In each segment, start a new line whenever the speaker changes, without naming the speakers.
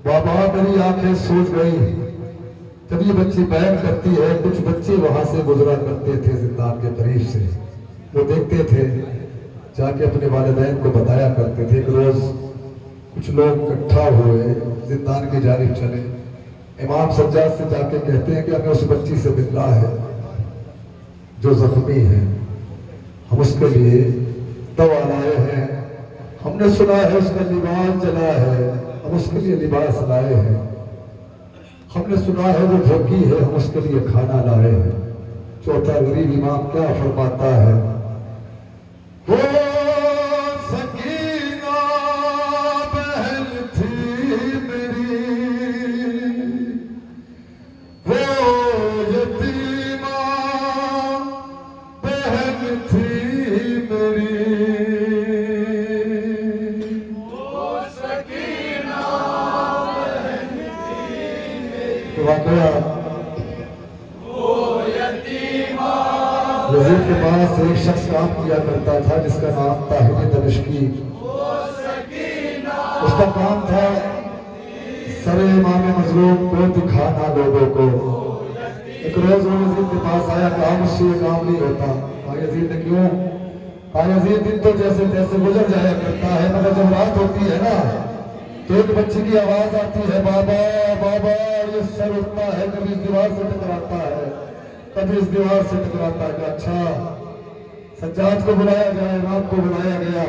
बाबा मेरी आंखें सूज गई। जब ये बच्ची बैन करती है, कुछ बच्चे वहां से गुजरा करते थे जिंदान के करीब से, वो देखते थे, जाके अपने वालिदैन को बताया करते थे। एक रोज कुछ लोग इकट्ठा हुए, जिंदान की जानिब चले, इमाम सज्जाद से जाके कहते हैं कि हमें उस बच्ची से मिलना है जो जख्मी है, हम उसके लिए दवा लाए हैं, हमने सुना है उसका लिबास जला है, हम उसके लिए लिबास लाए हैं, हमने सुना है वो भूखी है, हम उसके लिए खाना लाए हैं। चौथा गरीब इमाम क्या फरमाता है, वो सकीना बहन थी मेरी, वो यतीमा बहन थी मेरी, वो सकीना बहन थी मेरी। वाकया यजीद के पास एक शख्स काम किया करता था जिसका नाम था ताहिर दमिश्की। उसका काम था सरे इमाम मजलूम को दिखाना लोगों को। एक रोज वो यजीद के पास आया, कहा मुझसे ये काम नहीं होता। कहा यजीद ने क्यों? कहा यजीद दिन तो जैसे तैसे गुजर जाया करता है, मगर जब रात होती है ना तो एक बच्ची की आवाज आती है, बाबा बाबा, ये सर उठता है, कभी इस दीवार से टकराता है, कभी इस दीवार से टकराता है। अच्छा, सज्जाद को बुलाया गया, इमाम को बुलाया गया,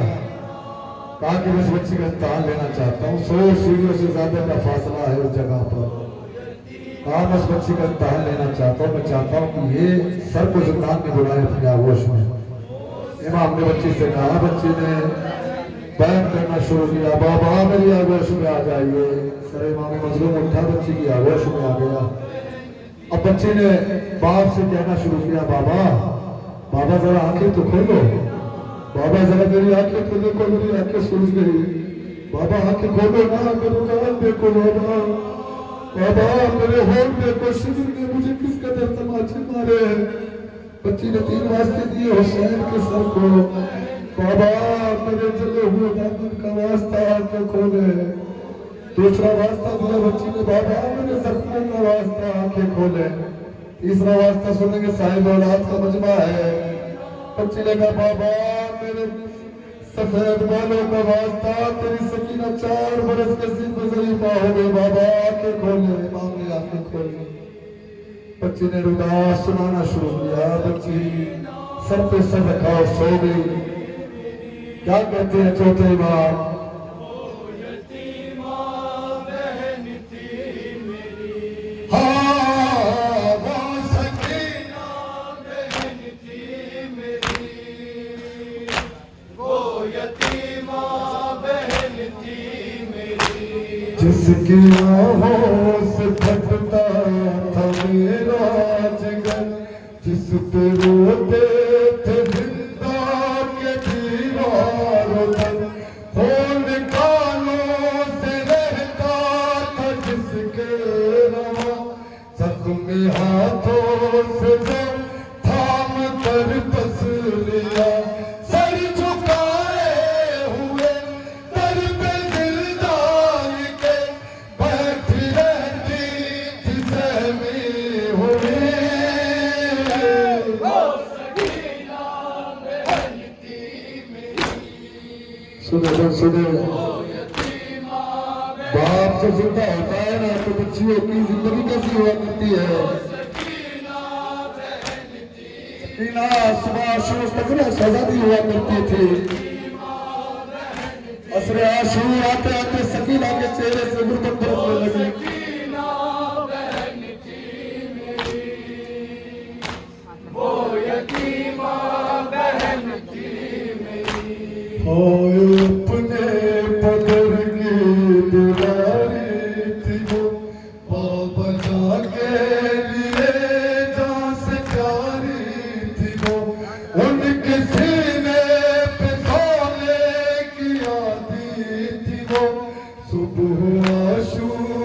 कहा कि मैं इस बच्ची का इम्तिहान लेना चाहता हूँ, 100 सीढ़ियों से ज्यादा का फासला है उस जगह पर। कहा मैं इस बच्ची का इम्तिहान लेना चाहता हूँ, मैं चाहता हूँ कि ये सर को जिंदान में बुलाए अपने आगोश में। इमाम ने बच्ची से कहा, बच्ची ने बयान करना शुरू किया, बाबा मेरी आगोश में आ जाइए। सर इमाम मजलूम उठा, बच्ची की आगोश में आ गया। अब बच्ची ने बाप से कहना शुरू किया, बाबा बाबा जरा आंखें तो खोलो, बाबा जरा मेरी आंखें तो देखो, मेरी आंखें सूज गई, बाबा आंखें खोलो ना, मेरे कान देखो बाबा, बाबा मेरे होंठ देखो, शिविर ने मुझे किस कदर तमाचे मारे हैं। बच्ची ने 3 वास्ते दिए हुसैन के सर को, बाबा मेरे जले हुए दामन का वास्ता आंखें खोले। दूसरा वास्ता दिया बच्ची ने, बाबा मेरे जख्मों का वास्ता आंखें खोले। तीसरा वास्ता सुनेंगे साहिब औलाद का मजमा है। बच्ची ने कहा, बाबा मेरे सफेद बालों का वास्ता, तेरी सकीना 4 बरस के सीने ज़रीफा हो गए, बाबा आंखें खोले। इमाम ने आंखें खोली, बच्ची ने रुदा सुनाना शुरू किया। बच्ची सर पे सर रखा और सो गई। क्या कहते हैं चौथे इमाम, जिसकी आहों से फटता था मेरा जिगर, जिस पे रोते थे जिंदा के दीवारों तक, खून कानों से रहता था जिसके रवा, जख्मी हाथों से जो थाम कर बस लिया, सर झुकाए हुए दर पे दिलदार के बैठी रहती थी सहमी हुई। सुने सुने, बाप जब जिंदा होता है ना तो बच्चियों की जिंदगी कैसी हुआ करती है। सकीना सुबह शुरू तक सजादी हुआ करती थी। असरे आशूर आते आते सकीना के चेहरे से गुर्बत बरसने लगी। अपने पदर की दुलारी थी वो, बाबा जाके लिए जान से प्यारी थी वो, उनके सीने पे सोने की आदि थी वो। सुबह आशूर